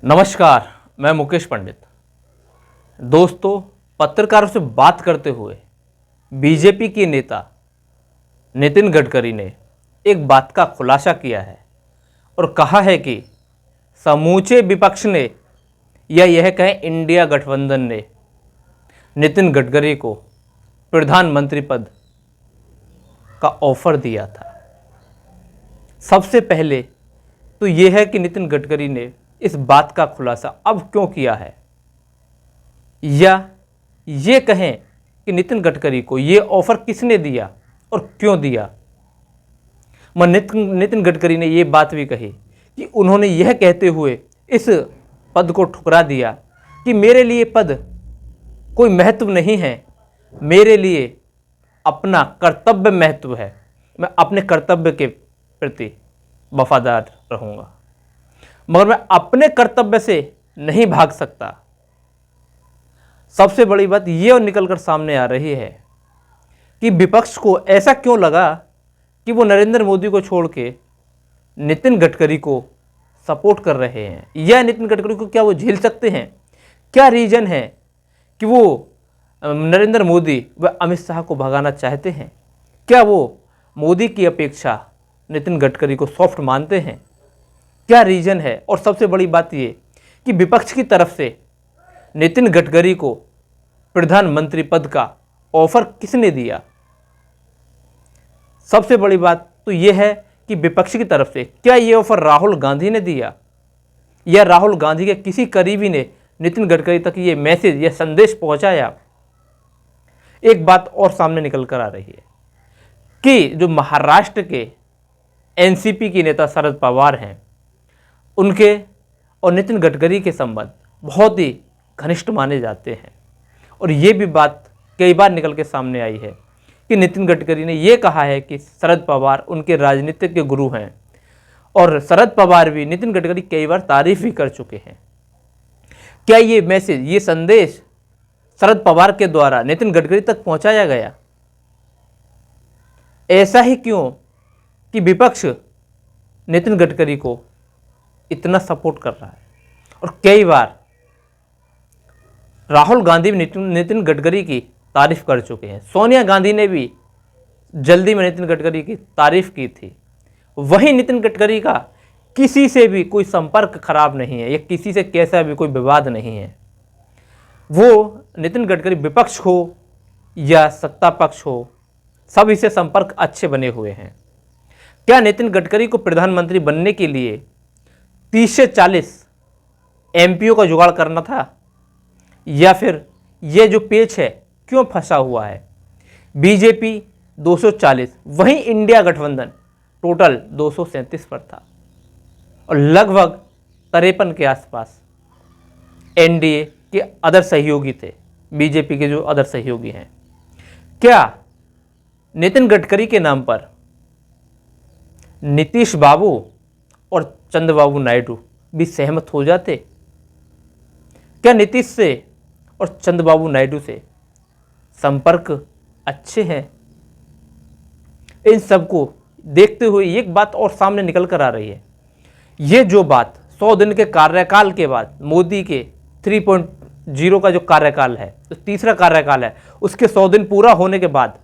नमस्कार, मैं मुकेश पंडित। दोस्तों, पत्रकारों से बात करते हुए बीजेपी के नेता नितिन गडकरी ने एक बात का खुलासा किया है और कहा है कि समूचे विपक्ष ने या यह कहें इंडिया गठबंधन ने नितिन गडकरी को प्रधानमंत्री पद का ऑफर दिया था। सबसे पहले तो यह है कि नितिन गडकरी ने इस बात का खुलासा अब क्यों किया है, या ये कहें कि नितिन गडकरी को ये ऑफर किसने दिया और क्यों दिया। नितिन गडकरी ने ये बात भी कही कि उन्होंने यह कहते हुए इस पद को ठुकरा दिया कि मेरे लिए पद कोई महत्व नहीं है, मेरे लिए अपना कर्तव्य महत्व है, मैं अपने कर्तव्य के प्रति वफादार रहूँगा, मगर मैं अपने कर्तव्य से नहीं भाग सकता। सबसे बड़ी बात ये निकलकर सामने आ रही है कि विपक्ष को ऐसा क्यों लगा कि वो नरेंद्र मोदी को छोड़ के नितिन गडकरी को सपोर्ट कर रहे हैं, या नितिन गडकरी को क्या वो झेल सकते हैं। क्या रीज़न है कि वो नरेंद्र मोदी व अमित शाह को भगाना चाहते हैं। क्या वो मोदी की अपेक्षा नितिन गडकरी को सॉफ्ट मानते हैं, क्या रीज़न है। और सबसे बड़ी बात ये कि विपक्ष की तरफ से नितिन गडकरी को प्रधानमंत्री पद का ऑफर किसने दिया। सबसे बड़ी बात तो ये है कि विपक्ष की तरफ से क्या ये ऑफर राहुल गांधी ने दिया, या राहुल गांधी के किसी करीबी ने नितिन गडकरी तक ये मैसेज या संदेश पहुंचाया। एक बात और सामने निकल कर आ रही है कि जो महाराष्ट्र के एनसीपी के नेता शरद पवार हैं, उनके और नितिन गडकरी के संबंध बहुत ही घनिष्ठ माने जाते हैं। और ये भी बात कई बार निकल के सामने आई है कि नितिन गडकरी ने ये कहा है कि शरद पवार उनके राजनीतिक के गुरु हैं, और शरद पवार भी नितिन गडकरी कई बार तारीफ भी कर चुके हैं। क्या ये मैसेज, ये संदेश शरद पवार के द्वारा नितिन गडकरी तक पहुंचाया गया। ऐसा ही क्यों कि विपक्ष नितिन गडकरी को इतना सपोर्ट कर रहा है। और कई बार राहुल गांधी भी नितिन गडकरी की तारीफ कर चुके हैं, सोनिया गांधी ने भी जल्दी में नितिन गडकरी की तारीफ की थी। वहीं नितिन गडकरी का किसी से भी कोई संपर्क खराब नहीं है, या किसी से कैसा भी कोई विवाद नहीं है। वो नितिन गडकरी विपक्ष हो या सत्ता पक्ष हो, सभी से संपर्क अच्छे बने हुए हैं। क्या नितिन गडकरी को प्रधानमंत्री बनने के लिए 30 से 40 एमपीओ का जुगाड़ करना था, या फिर ये जो पेच है क्यों फंसा हुआ है। बीजेपी 240, वहीं इंडिया गठबंधन टोटल 237 पर था, और लगभग 53 के आसपास एनडीए के अदर सहयोगी थे, बीजेपी के जो अदर सहयोगी हैं। क्या नितिन गडकरी के नाम पर नीतीश बाबू और चंद्रबाबू नायडू भी सहमत हो जाते। क्या नीतीश से और चंद्रबाबू नायडू से संपर्क अच्छे हैं। इन सबको देखते हुए एक बात और सामने निकल कर आ रही है। ये जो बात 100 दिन के कार्यकाल के बाद मोदी के 3.0 का जो कार्यकाल है, तो तीसरा कार्यकाल है, उसके 100 दिन पूरा होने के बाद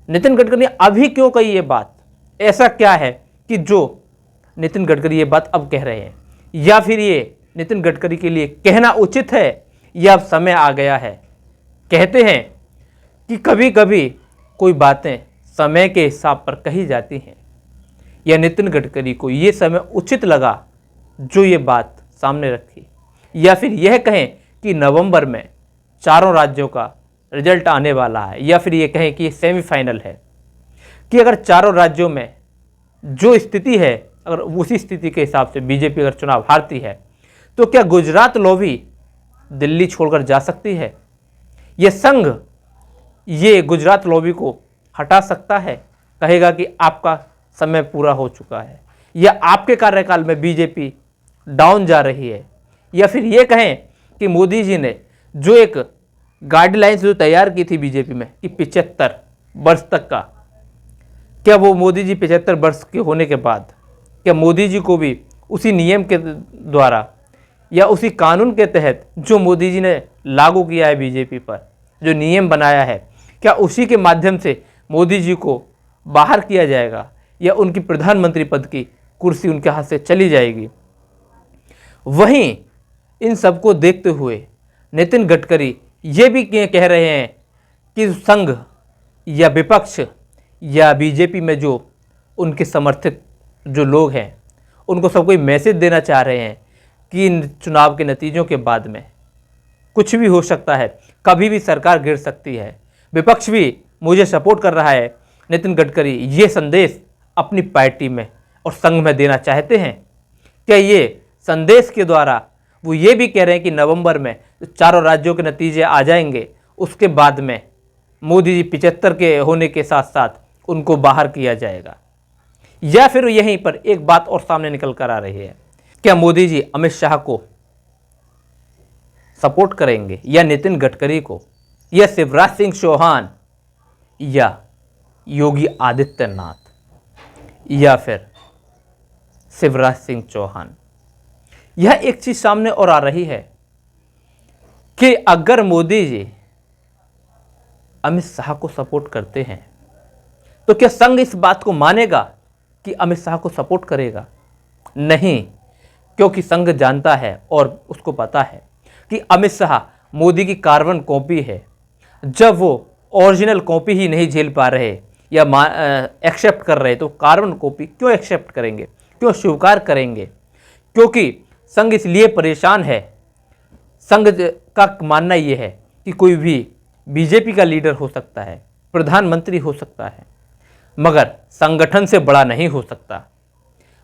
नितिन गडकरी ने अभी क्यों कही ये बात। ऐसा क्या है कि जो नितिन गडकरी ये बात अब कह रहे हैं, या फिर ये नितिन गडकरी के लिए कहना उचित है, या अब समय आ गया है। कहते हैं कि कभी कभी कोई बातें समय के हिसाब पर कही जाती हैं, या नितिन गडकरी को ये समय उचित लगा जो ये बात सामने रखी, या फिर यह कहें कि नवंबर में चारों राज्यों का रिजल्ट आने वाला है, या फिर ये कहें कि ये सेमीफाइनल है, कि अगर चारों राज्यों में जो स्थिति है, अगर उसी स्थिति के हिसाब से बीजेपी अगर चुनाव हारती है, तो क्या गुजरात लॉबी दिल्ली छोड़कर जा सकती है। यह संघ ये गुजरात लॉबी को हटा सकता है, कहेगा कि आपका समय पूरा हो चुका है, या आपके कार्यकाल में बीजेपी डाउन जा रही है। या फिर ये कहें कि मोदी जी ने जो एक गाइडलाइंस जो तैयार की थी बीजेपी में कि 75 वर्ष तक का, क्या वो मोदी जी 75 वर्ष के होने के बाद क्या मोदी जी को भी उसी नियम के द्वारा या उसी कानून के तहत जो मोदी जी ने लागू किया है बीजेपी पर, जो नियम बनाया है, क्या उसी के माध्यम से मोदी जी को बाहर किया जाएगा या उनकी प्रधानमंत्री पद की कुर्सी उनके हाथ से चली जाएगी? वहीं इन सबको देखते हुए नितिन गडकरी ये भी कह रहे हैं कि संघ या विपक्ष या बीजेपी में जो उनके समर्थक जो लोग हैं, उनको सबको मैसेज देना चाह रहे हैं कि इन चुनाव के नतीजों के बाद में कुछ भी हो सकता है, कभी भी सरकार गिर सकती है, विपक्ष भी मुझे सपोर्ट कर रहा है। नितिन गडकरी ये संदेश अपनी पार्टी में और संघ में देना चाहते हैं। क्या ये संदेश के द्वारा वो ये भी कह रहे हैं कि नवंबर में चारों राज्यों के नतीजे आ जाएंगे, उसके बाद में मोदी जी 75 के होने के साथ साथ उनको बाहर किया जाएगा? या फिर यहीं पर एक बात और सामने निकल कर आ रही है, क्या मोदी जी अमित शाह को सपोर्ट करेंगे या नितिन गडकरी को, या शिवराज सिंह चौहान या योगी आदित्यनाथ या फिर शिवराज सिंह चौहान? यह एक चीज सामने और आ रही है कि अगर मोदी जी अमित शाह को सपोर्ट करते हैं तो क्या संघ इस बात को मानेगा कि अमित शाह को सपोर्ट करेगा? नहीं, क्योंकि संघ जानता है और उसको पता है कि अमित शाह मोदी की कार्बन कॉपी है। जब वो ओरिजिनल कॉपी ही नहीं झेल पा रहे या एक्सेप्ट कर रहे, तो कार्बन कॉपी क्यों एक्सेप्ट करेंगे, क्यों स्वीकार करेंगे? क्योंकि संघ इसलिए परेशान है। संघ का मानना यह है कि कोई भी बीजेपी का लीडर हो सकता है, प्रधानमंत्री हो सकता है, मगर संगठन से बड़ा नहीं हो सकता।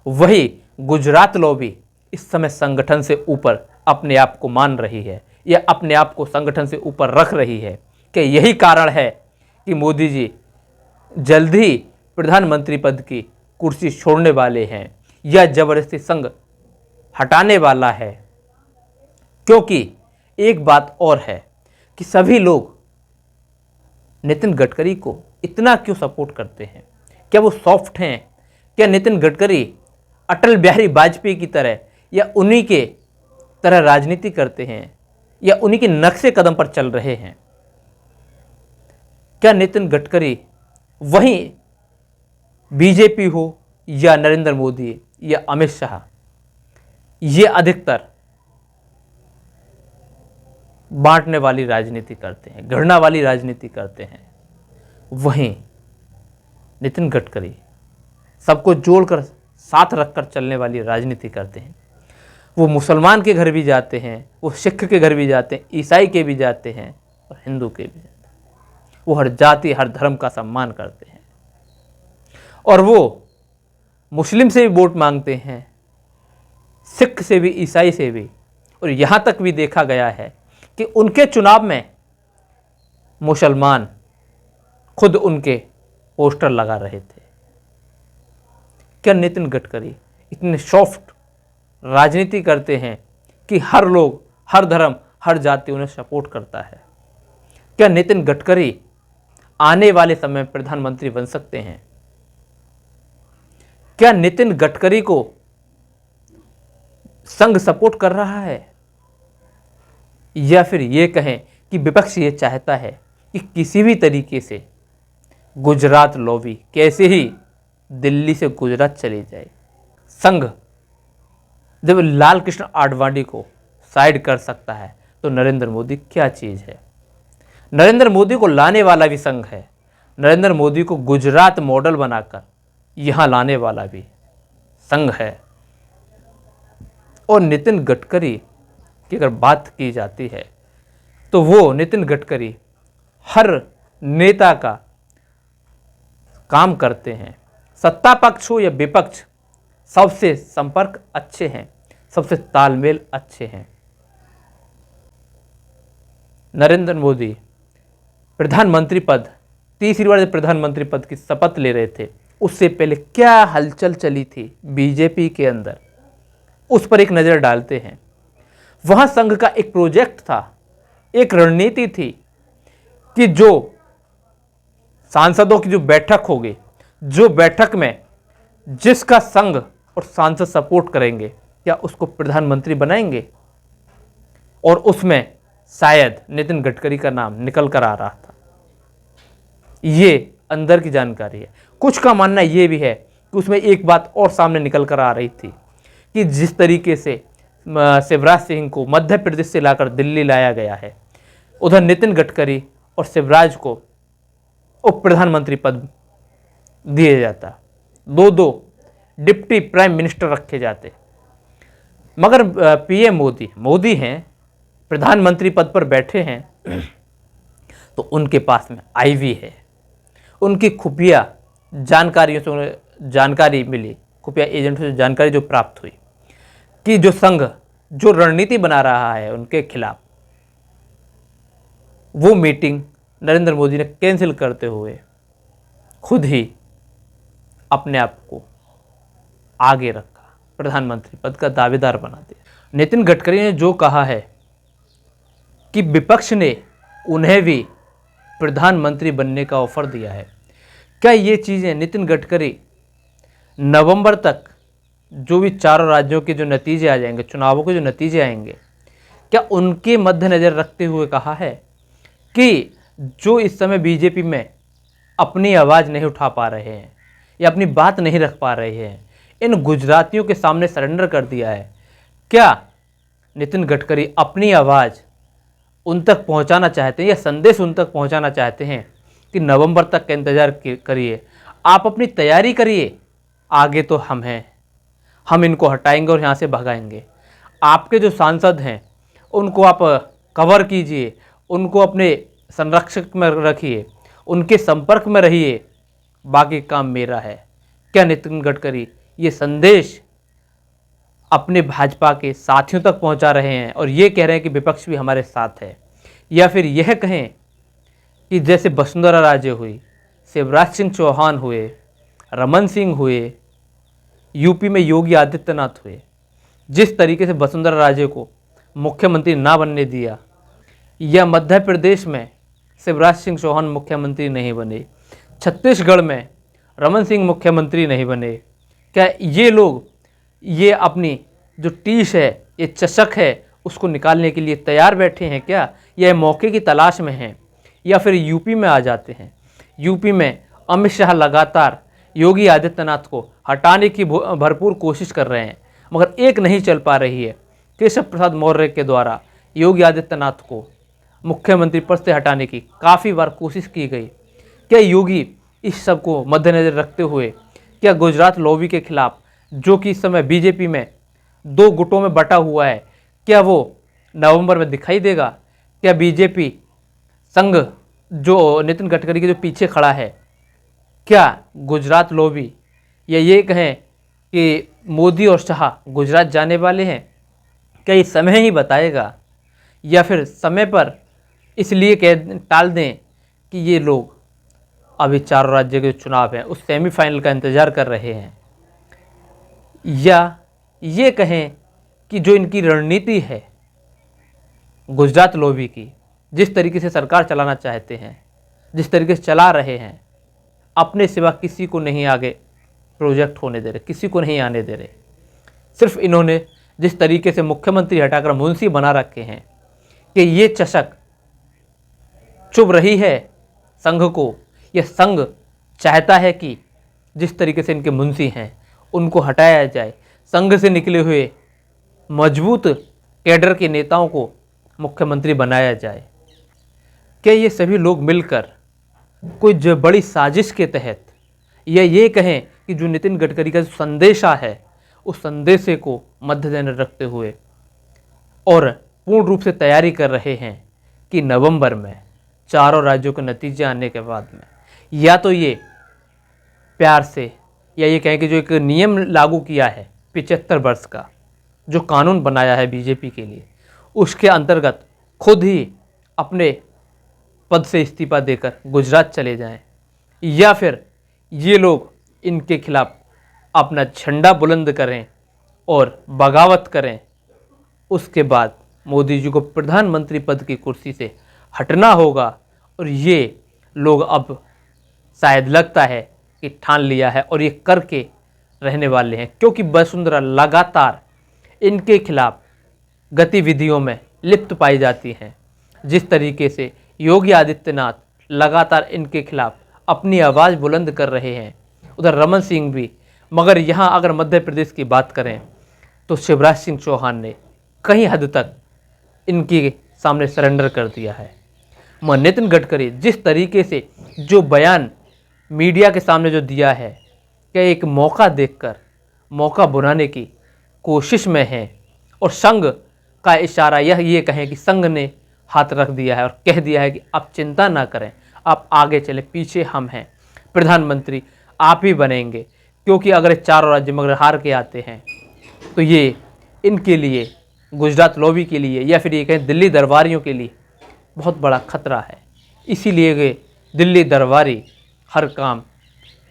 वही गुजरात लॉबी इस समय संगठन से ऊपर अपने आप को मान रही है या अपने आप को संगठन से ऊपर रख रही है। कि यही कारण है कि मोदी जी जल्द ही प्रधानमंत्री पद की कुर्सी छोड़ने वाले हैं या जबरदस्ती संघ हटाने वाला है। क्योंकि एक बात और है कि सभी लोग नितिन गडकरी को इतना क्यों सपोर्ट करते हैं? क्या वो सॉफ्ट हैं? क्या नितिन गडकरी अटल बिहारी वाजपेयी की तरह या उन्हीं के तरह राजनीति करते हैं या उन्हीं के नक्शे कदम पर चल रहे हैं? क्या नितिन गडकरी वहीं बीजेपी हो या नरेंद्र मोदी या अमित शाह, ये अधिकतर बांटने वाली राजनीति करते हैं, घृणा वाली राजनीति करते हैं। वहीं नितिन गडकरी सबको जोड़कर साथ रखकर चलने वाली राजनीति करते हैं। वो मुसलमान के घर भी जाते हैं, वो सिख के घर भी जाते हैं, ईसाई के भी जाते हैं और हिंदू के भी जाते हैं। वो हर जाति हर धर्म का सम्मान करते हैं और वो मुस्लिम से भी वोट मांगते हैं, सिख से भी, ईसाई से भी, और यहाँ तक भी देखा गया है कि उनके चुनाव में मुसलमान खुद उनके पोस्टर लगा रहे थे। क्या नितिन गडकरी इतने सॉफ्ट राजनीति करते हैं कि हर लोग, हर धर्म, हर जाति उन्हें सपोर्ट करता है? क्या नितिन गडकरी आने वाले समय में प्रधानमंत्री बन सकते हैं? क्या नितिन गडकरी को संघ सपोर्ट कर रहा है? या फिर ये कहें कि विपक्ष ये चाहता है कि किसी भी तरीके से गुजरात लॉबी कैसे ही दिल्ली से गुजरात चली जाए। संघ जब लाल कृष्ण आडवाणी को साइड कर सकता है तो नरेंद्र मोदी क्या चीज़ है? नरेंद्र मोदी को लाने वाला भी संघ है, नरेंद्र मोदी को गुजरात मॉडल बनाकर यहाँ लाने वाला भी संघ है। और नितिन गडकरी की अगर बात की जाती है तो वो नितिन गडकरी हर नेता का काम करते हैं, सत्ता पक्ष हो या विपक्ष, सबसे संपर्क अच्छे हैं, सबसे तालमेल अच्छे हैं। नरेंद्र मोदी प्रधानमंत्री पद, तीसरी बार प्रधानमंत्री पद की शपथ ले रहे थे, उससे पहले क्या हलचल चली थी बीजेपी के अंदर, उस पर एक नज़र डालते हैं। वहाँ संघ का एक प्रोजेक्ट था, एक रणनीति थी कि जो सांसदों की जो बैठक होगी, जो बैठक में जिसका संघ और सांसद सपोर्ट करेंगे, क्या उसको प्रधानमंत्री बनाएंगे? और उसमें शायद नितिन गडकरी का नाम निकल कर आ रहा था। ये अंदर की जानकारी है। कुछ का मानना ये भी है कि उसमें एक बात और सामने निकल कर आ रही थी कि जिस तरीके से शिवराज सिंह को मध्य प्रदेश से लाकर दिल्ली लाया गया है, उधर नितिन गडकरी और शिवराज को उप प्रधानमंत्री पद दिए जाता, दो दो डिप्टी प्राइम मिनिस्टर रखे जाते। मगर पीएम मोदी हैं, प्रधानमंत्री पद पर बैठे हैं, तो उनके पास में आईवी है, उनकी खुफिया जानकारियों से जानकारी मिली, खुफिया एजेंटों से जानकारी जो प्राप्त हुई कि जो संघ जो रणनीति बना रहा है उनके खिलाफ, वो मीटिंग नरेंद्र मोदी ने कैंसिल करते हुए खुद ही अपने आप को आगे रखा, प्रधानमंत्री पद का दावेदार बना दिया। नितिन गडकरी ने जो कहा है कि विपक्ष ने उन्हें भी प्रधानमंत्री बनने का ऑफर दिया है, क्या ये चीज़ें नितिन गडकरी नवंबर तक जो भी चारों राज्यों के जो नतीजे आ जाएंगे, चुनावों के जो नतीजे आएंगे, क्या उनके मद्देनज़र रखते हुए कहा है कि जो इस समय बीजेपी में अपनी आवाज़ नहीं उठा पा रहे हैं या अपनी बात नहीं रख पा रहे हैं, इन गुजरातियों के सामने सरेंडर कर दिया है, क्या नितिन गडकरी अपनी आवाज़ उन तक पहुंचाना चाहते हैं या संदेश उन तक पहुंचाना चाहते हैं कि नवंबर तक का इंतज़ार करिए, आप अपनी तैयारी करिए, आगे तो हम हैं, हम इनको हटाएंगे और यहाँ से भगाएंगे। आपके जो सांसद हैं उनको आप कवर कीजिए, उनको अपने संरक्षक में रखिए, उनके संपर्क में रहिए, बाकी काम मेरा है। क्या नितिन गडकरी ये संदेश अपने भाजपा के साथियों तक पहुंचा रहे हैं और ये कह रहे हैं कि विपक्ष भी हमारे साथ है, या फिर यह कहें कि जैसे वसुंधरा राजे हुई, शिवराज सिंह चौहान हुए, रमन सिंह हुए, यूपी में योगी आदित्यनाथ हुए, जिस तरीके से वसुंधरा राजे को मुख्यमंत्री ना बनने दिया, या मध्य प्रदेश में शिवराज सिंह चौहान मुख्यमंत्री नहीं बने, छत्तीसगढ़ में रमन सिंह मुख्यमंत्री नहीं बने, क्या ये लोग ये अपनी जो टीश है, ये चषक है, उसको निकालने के लिए तैयार बैठे हैं क्या, या मौके की तलाश में हैं, या फिर यूपी में आ जाते हैं? यूपी में अमित शाह लगातार योगी आदित्यनाथ को हटाने की भरपूर कोशिश कर रहे हैं, मगर एक नहीं चल पा रही है। केशव प्रसाद मौर्य के द्वारा योगी आदित्यनाथ को मुख्यमंत्री पद से हटाने की काफ़ी बार कोशिश की गई। क्या योगी इस सब को मद्देनज़र रखते हुए क्या गुजरात लॉबी के खिलाफ, जो कि इस समय बीजेपी में दो गुटों में बटा हुआ है, क्या वो नवंबर में दिखाई देगा? क्या बीजेपी संघ जो नितिन गडकरी के जो पीछे खड़ा है, क्या गुजरात लॉबी, या ये कहें कि मोदी और शाह गुजरात जाने वाले हैं? क्या ये समय ही बताएगा, या फिर समय पर इसलिए टाल दें कि ये लोग अभी चारों राज्य के चुनाव हैं उस सेमीफाइनल का इंतज़ार कर रहे हैं, या ये कहें कि जो इनकी रणनीति है गुजरात लॉबी की, जिस तरीके से सरकार चलाना चाहते हैं, जिस तरीके से चला रहे हैं, अपने सिवा किसी को नहीं आगे प्रोजेक्ट होने दे रहे, किसी को नहीं आने दे रहे। सिर्फ इन्होंने जिस तरीके से मुख्यमंत्री हटाकर मुंशी बना रखे हैं कि ये चषक चुभ रही है संघ को, यह संघ चाहता है कि जिस तरीके से इनके मुंशी हैं उनको हटाया जाए, संघ से निकले हुए मजबूत कैडर के नेताओं को मुख्यमंत्री बनाया जाए। क्या ये सभी लोग मिलकर कोई बड़ी साजिश के तहत, या ये कहें कि जो नितिन गडकरी का संदेशा है उस संदेशे को मद्देनजर रखते हुए और पूर्ण रूप से तैयारी कर रहे हैं कि नवंबर में चारों राज्यों के नतीजे आने के बाद में या तो ये प्यार से, या ये कहें कि जो एक नियम लागू किया है 75 वर्ष का जो कानून बनाया है बीजेपी के लिए, उसके अंतर्गत खुद ही अपने पद से इस्तीफा देकर गुजरात चले जाएं, या फिर ये लोग इनके खिलाफ अपना झंडा बुलंद करें और बगावत करें। उसके बाद मोदी जी को प्रधानमंत्री पद की कुर्सी से हटना होगा, और ये लोग अब शायद लगता है कि ठान लिया है और ये करके रहने वाले हैं, क्योंकि वसुंधरा लगातार इनके खिलाफ गतिविधियों में लिप्त पाई जाती हैं। जिस तरीके से योगी आदित्यनाथ लगातार इनके खिलाफ अपनी आवाज़ बुलंद कर रहे हैं, उधर रमन सिंह भी। मगर यहाँ अगर मध्य प्रदेश की बात करें तो शिवराज सिंह चौहान ने कहीं हद तक इनके सामने सरेंडर कर दिया है। मगर नितिन गडकरी जिस तरीके से जो बयान मीडिया के सामने जो दिया है कि एक मौका देखकर मौका बुनाने की कोशिश में है, और संघ का इशारा ये कहें कि संघ ने हाथ रख दिया है और कह दिया है कि आप चिंता ना करें, आप आगे चले, पीछे हम हैं, प्रधानमंत्री आप ही बनेंगे। क्योंकि अगर चारों राज्य में अगर हार के आते हैं तो ये इनके लिए, गुजरात लॉबी के लिए, या फिर ये कहें दिल्ली दरबारियों के लिए बहुत बड़ा खतरा है। इसीलिए वे दिल्ली दरबारी हर काम,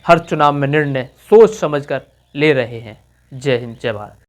हर चुनाव में निर्णय सोच समझकर ले रहे हैं। जय हिंद, जय भारत।